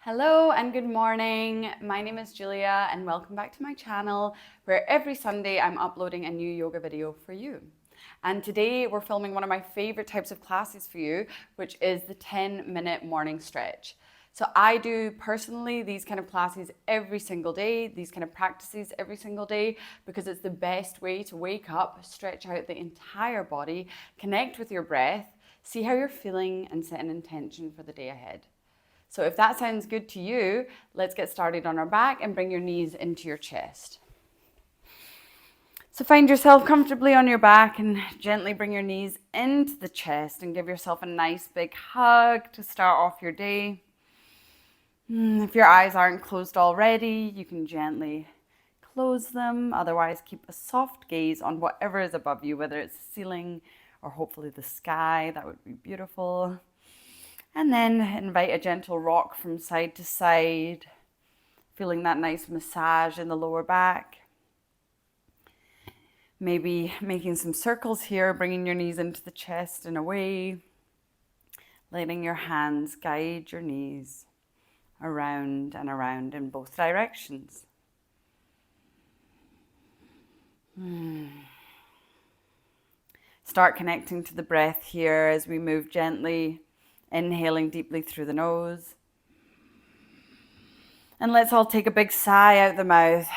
Hello and good morning. My name is Julia and welcome back to my channel where every Sunday I'm uploading a new yoga video for you. And today we're filming one of my favorite types of classes for you, which is the 10-minute morning stretch. So I do personally these kind of classes every single day, these kind of practices every single day, because it's the best way to wake up, stretch out the entire body, connect with your breath, see how you're feeling and set an intention for the day ahead. So if that sounds good to you, let's get started on our back and bring your knees into your chest. So find yourself comfortably on your back and gently bring your knees into the chest and give yourself a nice big hug to start off your day. If your eyes aren't closed already, you can gently close them. Otherwise, keep a soft gaze on whatever is above you, whether it's the ceiling or hopefully the sky. That would be beautiful. And then invite a gentle rock from side to side, feeling that nice massage in the lower back. Maybe making some circles here, bringing your knees into the chest and away. Letting your hands guide your knees around and around in both directions. Start connecting to the breath here as we move gently. Inhaling deeply through the nose. And let's all take a big sigh out the mouth.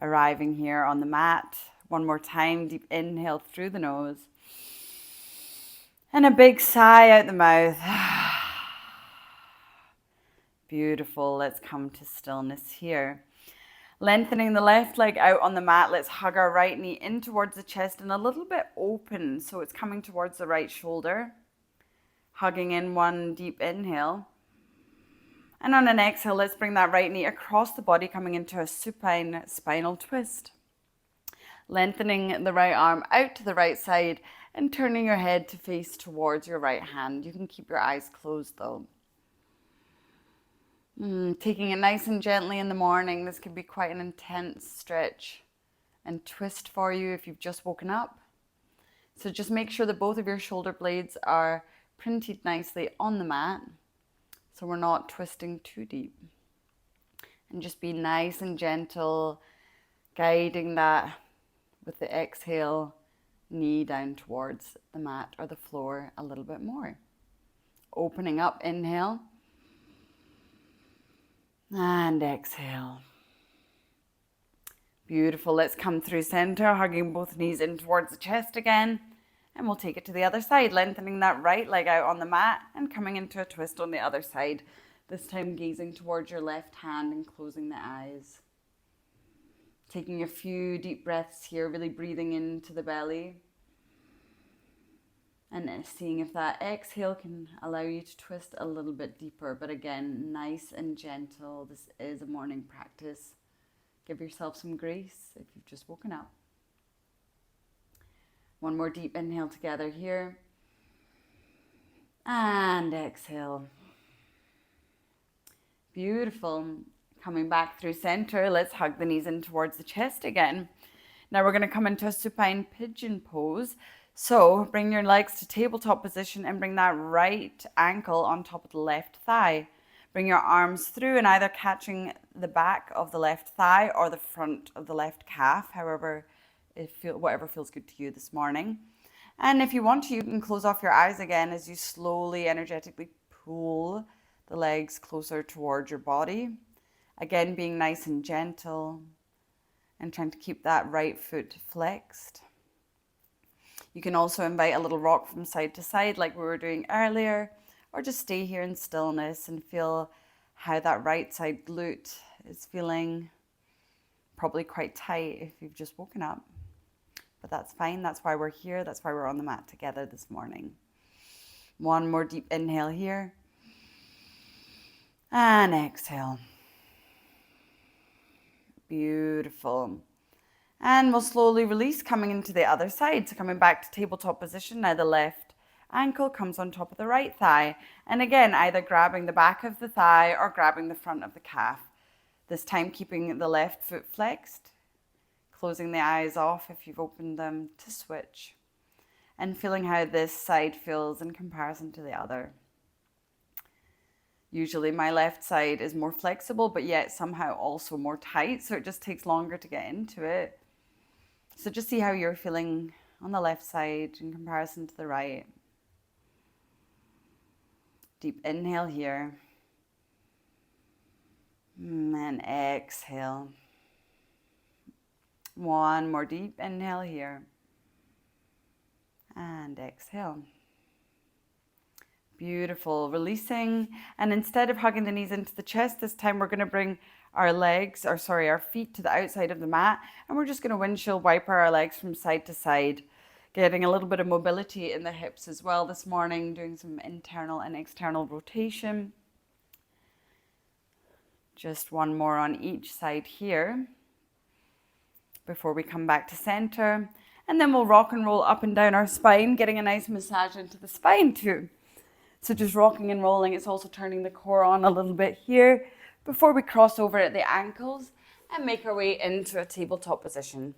Arriving here on the mat. One more time, deep inhale through the nose. And a big sigh out the mouth. Beautiful. Let's come to stillness here. Lengthening the left leg out on the mat, let's hug our right knee in towards the chest and a little bit open so it's coming towards the right shoulder. Hugging in one deep inhale. And on an exhale, let's bring that right knee across the body, coming into a supine spinal twist. Lengthening the right arm out to the right side and turning your head to face towards your right hand. You can keep your eyes closed though. Taking it nice and gently in the morning. This could be quite an intense stretch and twist for you if you've just woken up. So just make sure that both of your shoulder blades are printed nicely on the mat so we're not twisting too deep. And just be nice and gentle, guiding that with the exhale, knee down towards the mat or the floor a little bit more. Opening up, inhale. And exhale. Beautiful. Let's come through center, hugging both knees in towards the chest again. And we'll take it to the other side, lengthening that right leg out on the mat and coming into a twist on the other side. This time gazing towards your left hand and closing the eyes. Taking a few deep breaths here, really breathing into the belly. And seeing if that exhale can allow you to twist a little bit deeper. But again, nice and gentle. This is a morning practice. Give yourself some grace if you've just woken up. One more deep inhale together here. And exhale. Beautiful. Coming back through center, let's hug the knees in towards the chest again. Now we're going to come into a supine pigeon pose. So bring your legs to tabletop position and bring that right ankle on top of the left thigh. Bring your arms through and either catching the back of the left thigh or the front of the left calf, whatever feels good to you this morning. And if you want to, you can close off your eyes again as you slowly, energetically pull the legs closer towards your body. Again, being nice and gentle and trying to keep that right foot flexed. You can also invite a little rock from side to side like we were doing earlier, or just stay here in stillness and feel how that right side glute is feeling. Probably quite tight if you've just woken up, but that's fine. That's why we're here. That's why we're on the mat together this morning. One more deep inhale here. And exhale. Beautiful. And we'll slowly release, coming into the other side. So coming back to tabletop position. Now the left ankle comes on top of the right thigh. And again, either grabbing the back of the thigh or grabbing the front of the calf. This time keeping the left foot flexed. Closing the eyes off if you've opened them to switch. And feeling how this side feels in comparison to the other. Usually my left side is more flexible, but yet somehow also more tight. So it just takes longer to get into it. So just see how you're feeling on the left side in comparison to the right. Deep inhale here. And exhale. One more deep inhale here. And exhale. Beautiful. Releasing. And instead of hugging the knees into the chest, this time we're going to bring our feet to the outside of the mat. And we're just going to windshield wiper our legs from side to side, getting a little bit of mobility in the hips as well this morning, doing some internal and external rotation. Just one more on each side here before we come back to center. And then we'll rock and roll up and down our spine, getting a nice massage into the spine too. So just rocking and rolling. It's also turning the core on a little bit here before we cross over at the ankles and make our way into a tabletop position.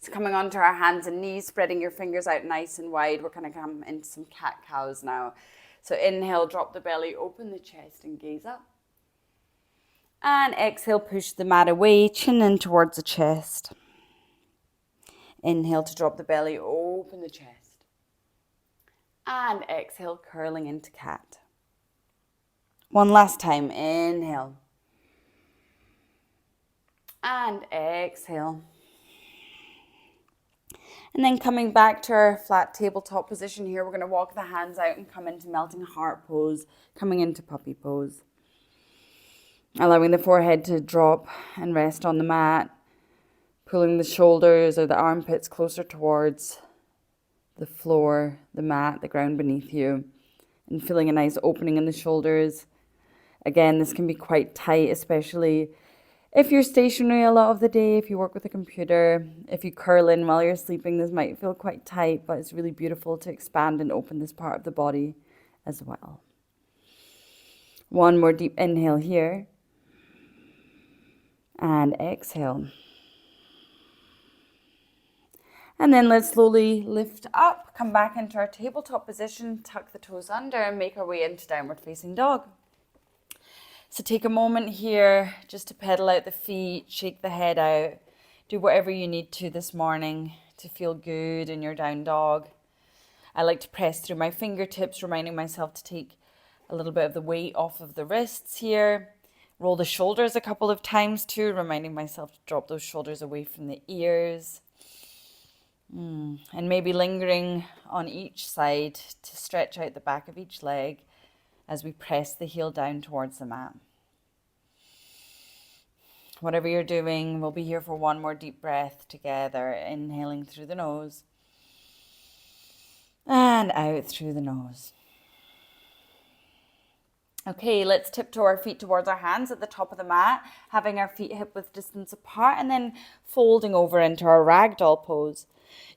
So coming onto our hands and knees, spreading your fingers out nice and wide. We're going to come into some cat-cows now. So inhale, drop the belly, open the chest and gaze up. And exhale, push the mat away, chin in towards the chest. Inhale to drop the belly, open the chest. And exhale, curling into cat. One last time, inhale. And exhale. And then coming back to our flat tabletop position here, we're going to walk the hands out and come into melting heart pose, coming into puppy pose. Allowing the forehead to drop and rest on the mat, pulling the shoulders or the armpits closer towards the floor, the mat, the ground beneath you, and feeling a nice opening in the shoulders. Again, this can be quite tight, especially if you're stationary a lot of the day, if you work with a computer, if you curl in while you're sleeping, this might feel quite tight, but it's really beautiful to expand and open this part of the body as well. One more deep inhale here. And exhale. And then let's slowly lift up, come back into our tabletop position, tuck the toes under and make our way into downward facing dog. So take a moment here just to pedal out the feet, shake the head out, do whatever you need to this morning to feel good in your down dog. I like to press through my fingertips, reminding myself to take a little bit of the weight off of the wrists here. Roll the shoulders a couple of times too, reminding myself to drop those shoulders away from the ears. And maybe lingering on each side to stretch out the back of each leg as we press the heel down towards the mat. Whatever you're doing, we'll be here for one more deep breath together, inhaling through the nose and out through the nose. Okay, let's tiptoe our feet towards our hands at the top of the mat, having our feet hip-width distance apart and then folding over into our ragdoll pose.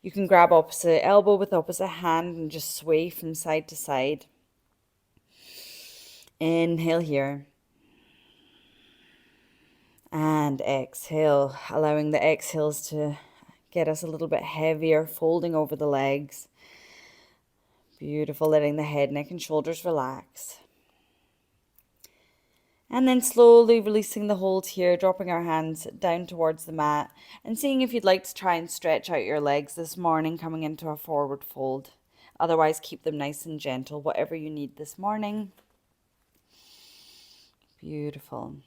You can grab opposite elbow with opposite hand and just sway from side to side. Inhale here. And exhale, allowing the exhales to get us a little bit heavier, folding over the legs. Beautiful, letting the head, neck, and shoulders relax. And then slowly releasing the hold here, dropping our hands down towards the mat and seeing if you'd like to try and stretch out your legs this morning, coming into a forward fold. Otherwise, keep them nice and gentle, whatever you need this morning. Beautiful.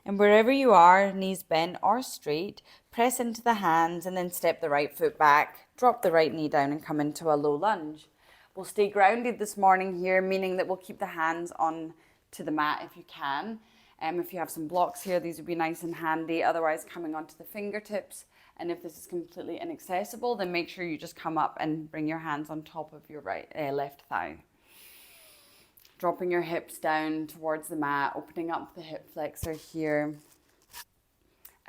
And wherever you are, knees bent or straight, press into the hands and then step the right foot back, drop the right knee down and come into a low lunge. We'll stay grounded this morning here, meaning that we'll keep the hands on to the mat if you can. If you have some blocks here, these would be nice and handy. Otherwise, coming onto the fingertips. And if this is completely inaccessible, then make sure you just come up and bring your hands on top of your left thigh. Dropping your hips down towards the mat, opening up the hip flexor here.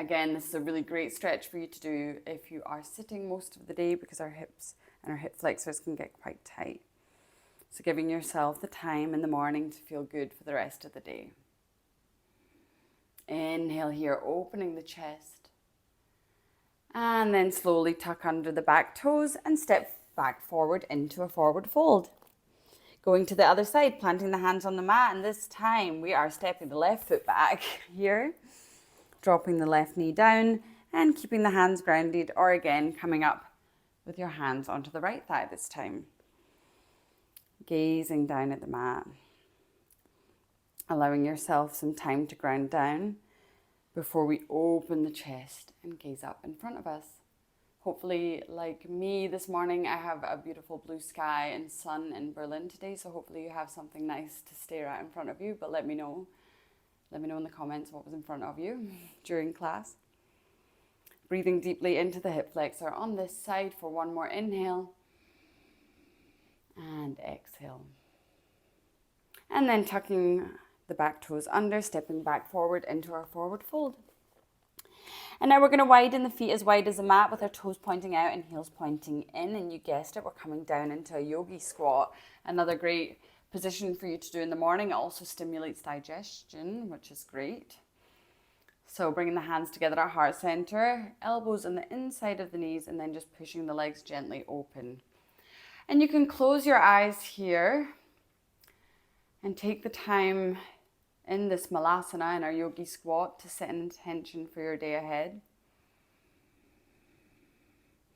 Again, this is a really great stretch for you to do if you are sitting most of the day, because our hips and our hip flexors can get quite tight. So giving yourself the time in the morning to feel good for the rest of the day. Inhale here, opening the chest. And then slowly tuck under the back toes and step back forward into a forward fold. Going to the other side, planting the hands on the mat, and this time we are stepping the left foot back here, dropping the left knee down and keeping the hands grounded, or again, coming up with your hands onto the right thigh this time. Gazing down at the mat, allowing yourself some time to ground down before we open the chest and gaze up in front of us. Hopefully, like me this morning, I have a beautiful blue sky and sun in Berlin today, so hopefully you have something nice to stare at in front of you, but let me know. Let me know in the comments what was in front of you during class. Breathing deeply into the hip flexor on this side for one more inhale. And exhale. And then tucking the back toes under, stepping back forward into our forward fold. And now we're going to widen the feet as wide as the mat with our toes pointing out and heels pointing in. And you guessed it, we're coming down into a yogi squat. Another great position for you to do in the morning. It also stimulates digestion, which is great. So bringing the hands together at heart center, elbows on the inside of the knees, and then just pushing the legs gently open. And you can close your eyes here and take the time in this malasana, in our yogi squat, to set an intention for your day ahead.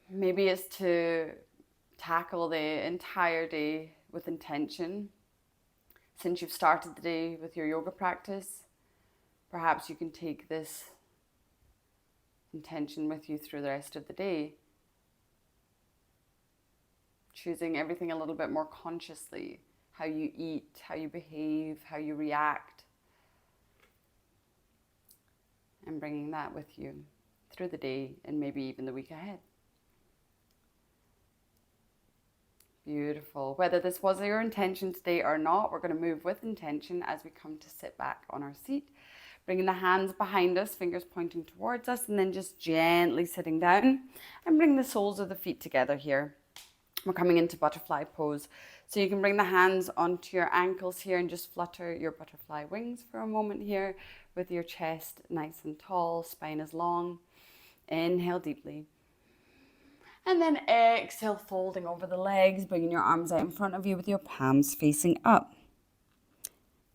Maybe it's to tackle the entire day with intention. Since you've started the day with your yoga practice, perhaps you can take this intention with you through the rest of the day, choosing everything a little bit more consciously, how you eat, how you behave, how you react, and bringing that with you through the day and maybe even the week ahead. Beautiful. Whether this was your intention today or not, we're going to move with intention as we come to sit back on our seat, bringing the hands behind us, fingers pointing towards us, and then just gently sitting down and bring the soles of the feet together here. We're coming into butterfly pose. So you can bring the hands onto your ankles here and just flutter your butterfly wings for a moment here with your chest nice and tall, spine is long. Inhale deeply. And then exhale, folding over the legs, bringing your arms out in front of you with your palms facing up.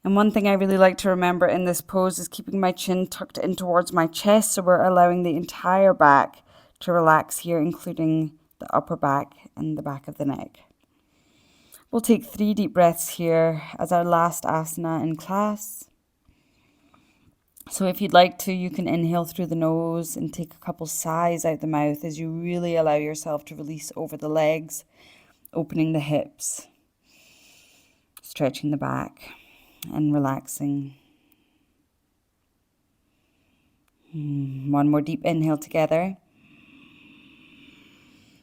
And one thing I really like to remember in this pose is keeping my chin tucked in towards my chest, so we're allowing the entire back to relax here, including the upper back and the back of the neck. We'll take 3 deep breaths here as our last asana in class. So if you'd like to, you can inhale through the nose and take a couple sighs out the mouth as you really allow yourself to release over the legs, opening the hips, stretching the back and relaxing. One more deep inhale together.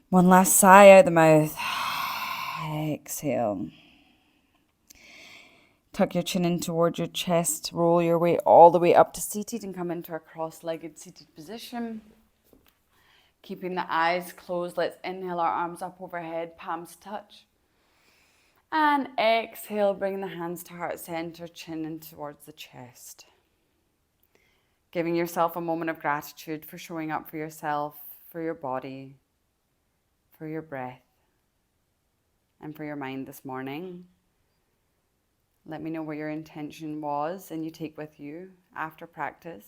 One last sigh out the mouth. Exhale. Tuck your chin in towards your chest. Roll your way all the way up to seated and come into our cross-legged seated position. Keeping the eyes closed, let's inhale our arms up overhead, palms touch. And exhale, bring the hands to heart center, chin in towards the chest. Giving yourself a moment of gratitude for showing up for yourself, for your body, for your breath, and for your mind this morning. Let me know what your intention was and you take with you after practice.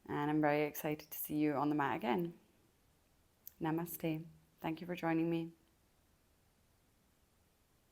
And I'm very excited to see you on the mat again. Namaste. Thank you for joining me.